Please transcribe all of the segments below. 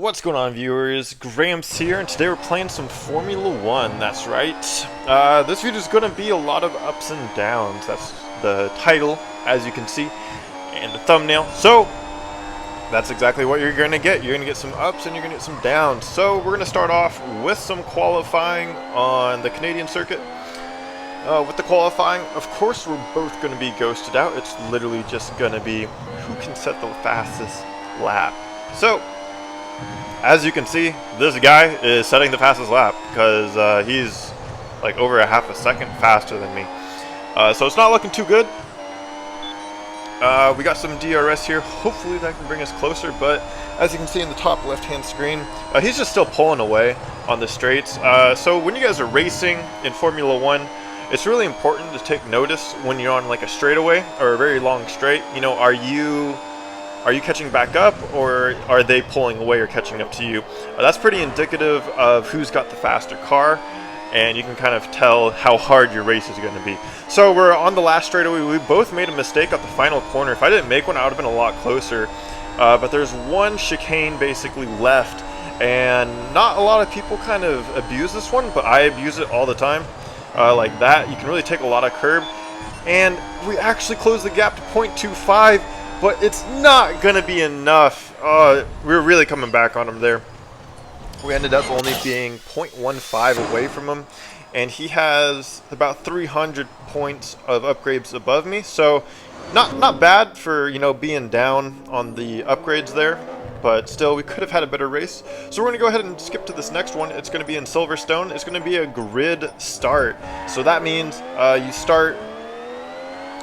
What's going on, viewers? Gramps here, and today we're playing some Formula 1, that's right. This video is going to be a lot of ups and downs. That's the title, as you can see, and the thumbnail. So, that's exactly what you're going to get. You're going to get some ups and you're going to get some downs. So, we're going to start off with some qualifying on the Canadian circuit. With the qualifying, of course, we're both going to be ghosted out. It's literally just going to be who can set the fastest lap. So, as you can see, this guy is setting the fastest lap because he's like over a half a second faster than me. So it's not looking too good. We got some DRS here. Hopefully that can bring us closer, but as you can see in the top left-hand screen, he's just still pulling away on the straights. So when you guys are racing in Formula 1, it's really important to take notice when you're on like a straightaway or a very long straight. You know, are you catching back up, or are they pulling away or catching up to you? That's pretty indicative of who's got the faster car, and you can kind of tell how hard your race is going to be. So we're on the last straightaway. We both made a mistake at the final corner. If I didn't make one, I would have been a lot closer. But there's one chicane basically left, and not a lot of people kind of abuse this one, but I abuse it all the time. Like that, you can really take a lot of curb, and we actually closed the gap to 0.25. But it's not going to be enough. We're really coming back on him there. We ended up only being 0.15 away from him. And he has about 300 points of upgrades above me. So not bad for, you know, being down on the upgrades there. But still, we could have had a better race. So we're going to go ahead and skip to this next one. It's going to be in Silverstone. It's going to be a grid start. So that means you start,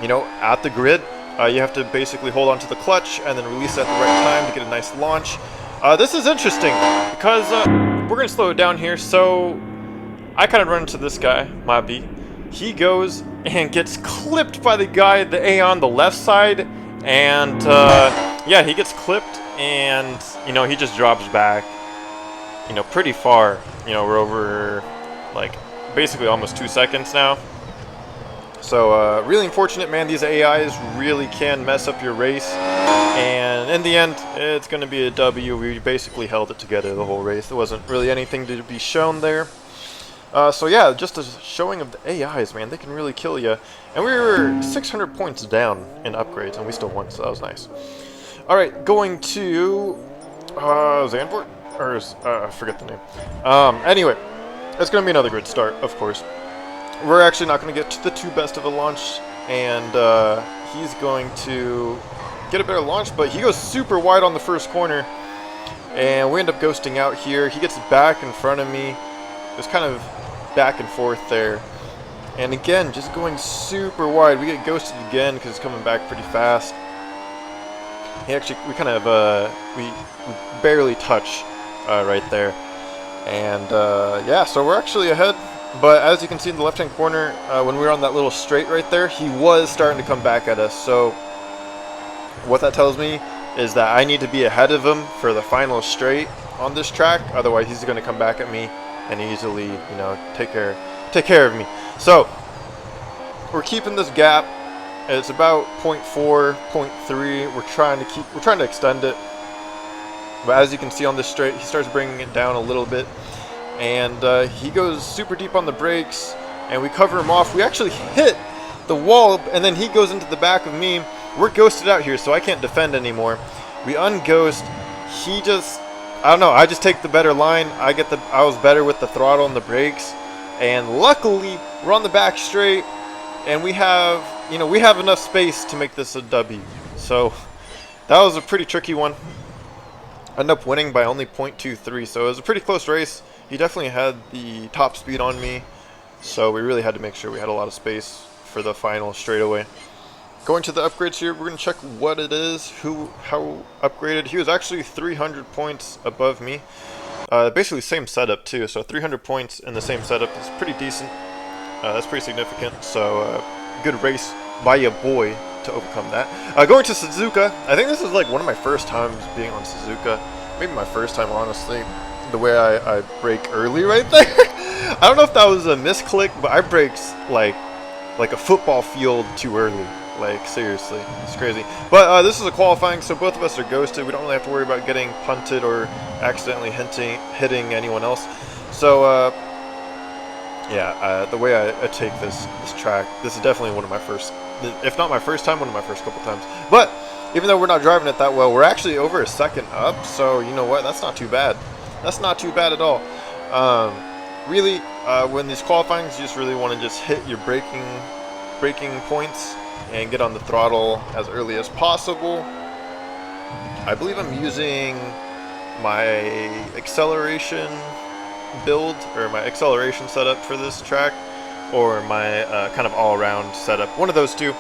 you know, at the grid. You have to basically hold on to the clutch and then release at the right time to get a nice launch. This is interesting because we're going to slow it down here. So I kind of run into this guy, Mabi. He goes and gets clipped by the guy, the A on the left side. And yeah, he gets clipped and, you know, he just drops back, you know, pretty far. You know, we're over like basically almost 2 seconds now. So, really unfortunate, man. These AIs really can mess up your race. And in the end, it's going to be a W. We basically held it together the whole race. There wasn't really anything to be shown there. So, yeah, just a showing of the AIs, man. They can really kill you. And we were 600 points down in upgrades, and we still won, so that was nice. Alright, going to Zandvoort? Or, I forget the name. Anyway, it's going to be another good start, of course. We're actually not going to get to the two best of a launch, and he's going to get a better launch, but he goes super wide on the first corner, and we end up ghosting out here. He gets back in front of me. It was kind of back and forth there, and again, just going super wide. We get ghosted again because he's coming back pretty fast. We kind of, we barely touch right there, and yeah, so we're actually ahead. But as you can see in the left-hand corner, when we were on that little straight right there, he was starting to come back at us. So what that tells me is that I need to be ahead of him for the final straight on this track. Otherwise, he's going to come back at me and easily, you know, take care of me. So we're keeping this gap. It's about 0.4, 0.3. We're trying to extend it. But as you can see on this straight, he starts bringing it down a little bit. And he goes super deep on the brakes, and we cover him off. We actually hit the wall, and then he goes into the back of me. We're ghosted out here, so I can't defend anymore. We unghost. He just, I don't know, I just take the better line. I was better with the throttle and the brakes, and luckily we're on the back straight, and we have enough space to make this a W. So that was a pretty tricky one. Ended up winning by only 0.23, so it was a pretty close race. He definitely had the top speed on me, so we really had to make sure we had a lot of space for the final straightaway. Going to the upgrades here, we're going to check what it is, how upgraded. He was actually 300 points above me. Basically same setup too, so 300 points in the same setup is pretty decent. That's pretty significant, so good race by your boy to overcome that. Going to Suzuka, I think this is like one of my first times being on Suzuka. Maybe my first time, honestly. The way I brake early right there. I don't know if that was a misclick, but I braked like a football field too early. Like, seriously, it's crazy. But this is a qualifying, so both of us are ghosted. We don't really have to worry about getting punted or accidentally hitting anyone else. So, yeah, the way I take this track, this is definitely one of my first, if not my first time, one of my first couple times. But even though we're not driving it that well, we're actually over a second up, so you know what, that's not too bad. That's not too bad at all. Really, when these qualifyings, you just really want to just hit your braking points and get on the throttle as early as possible. I believe I'm using my acceleration build, or my acceleration setup for this track, or my kind of all-around setup. One of those two.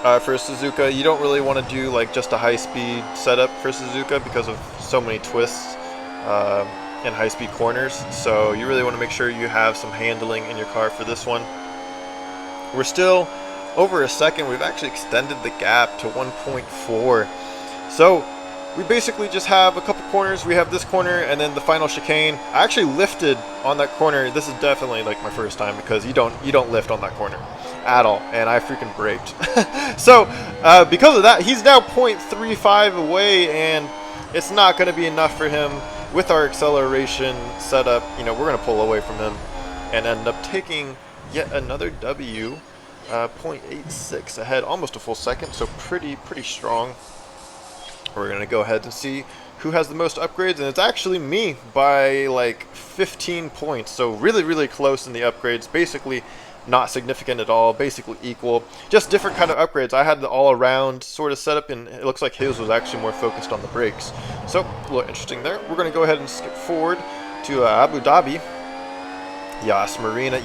For Suzuka, you don't really want to do like just a high-speed setup for Suzuka because of so many twists and high-speed corners. So you really want to make sure you have some handling in your car for this one. We're still over a second. We've actually extended the gap to 1.4. So we basically just have a couple corners. We have this corner and then the final chicane. I actually lifted on that corner. This is definitely like my first time because you don't lift on that corner at all, and I freaking braked. So because of that, he's now 0.35 away, and it's not going to be enough for him. With our acceleration setup, you know, we're going to pull away from him and end up taking yet another W. 0.86 ahead, almost a full second, so pretty strong. We're going to go ahead and see who has the most upgrades, and it's actually me by like 15 points, so really close in the upgrades. Basically not significant at all, basically equal, just different kind of upgrades. I had the all-around sort of setup, and it looks like his was actually more focused on the brakes. So a little interesting there. We're going to go ahead and skip forward to Abu Dhabi. Yas Marina,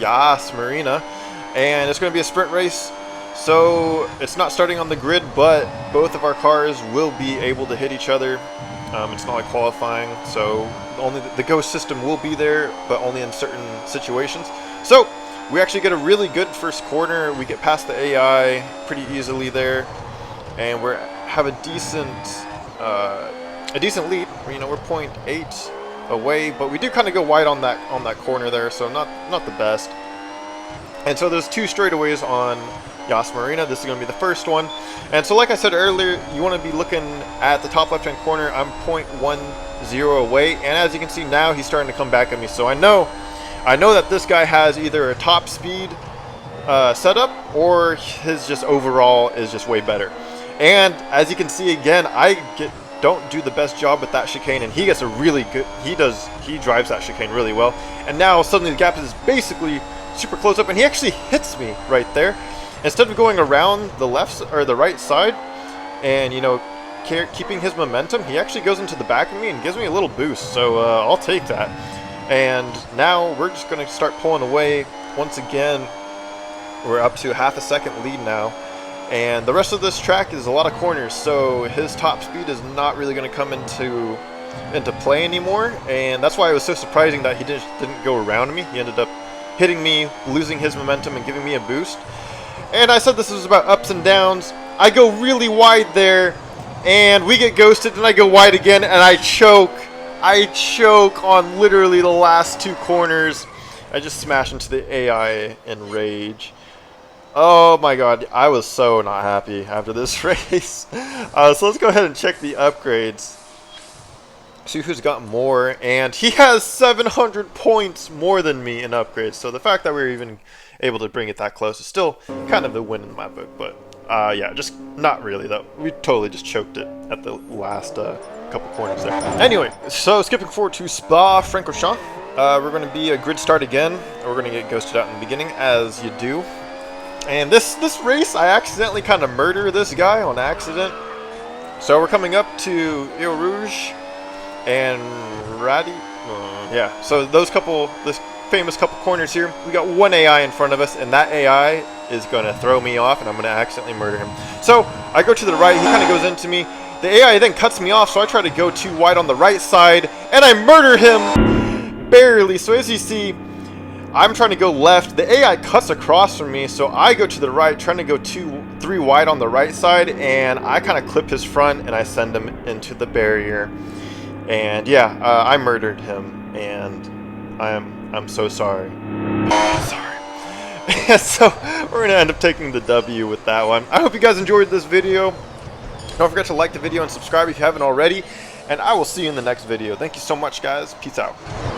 and it's going to be a sprint race. So it's not starting on the grid, but both of our cars will be able to hit each other. It's not like qualifying, so only the ghost system will be there, but only in certain situations. So we actually get a really good first corner. We get past the AI pretty easily there, and we have a decent lead. You know, we're 0.8 away, but we do kind of go wide on that corner there, so not the best. And so there's two straightaways on Yas Marina. This is going to be the first one. And so like I said earlier, you want to be looking at the top left-hand corner. I'm 0.10 away, and as you can see now, he's starting to come back at me. So I know that this guy has either a top speed setup, or his just overall is just way better. And as you can see again, don't do the best job with that chicane, and he gets a really good, he drives that chicane really well. And now suddenly the gap is basically super close up, and he actually hits me right there. Instead of going around the left or the right side and, you know, keeping his momentum, he actually goes into the back of me and gives me a little boost. So I'll take that. And now we're just going to start pulling away once again. We're up to half a second lead now. And the rest of this track is a lot of corners, so his top speed is not really going to come into play anymore. And that's why it was so surprising that he didn't go around me. He ended up hitting me, losing his momentum, and giving me a boost. And I said this was about ups and downs. I go really wide there, and we get ghosted, and I go wide again, and I choke. I choke on literally the last two corners. I just smash into the AI in rage. Oh my god, I was so not happy after this race. So let's go ahead and check the upgrades. See who's got more, and he has 700 points more than me in upgrades. So the fact that we were even able to bring it that close is still kind of the win in my book. But yeah, just not really though. We totally just choked it at the last couple corners there. Anyway, so skipping forward to Spa-Francorchamps, we're going to be a grid start again. We're going to get ghosted out in the beginning, as you do. And this race, I accidentally kind of murder this guy on accident. So we're coming up to Eau Rouge and Radi. Yeah, so this famous couple corners here, we got one AI in front of us, and that AI is going to throw me off, and I'm going to accidentally murder him. So I go to the right, he kind of goes into me. The AI then cuts me off, so I try to go too wide on the right side, and I murder him barely. So as you see, I'm trying to go left. The AI cuts across from me, so I go to the right, trying to go 2-3 wide on the right side, and I kind of clip his front, and I send him into the barrier. And yeah, I murdered him, and I'm so sorry. Sorry. So we're gonna end up taking the W with that one. I hope you guys enjoyed this video. Don't forget to like the video and subscribe if you haven't already, and I will see you in the next video. Thank you so much, guys. Peace out.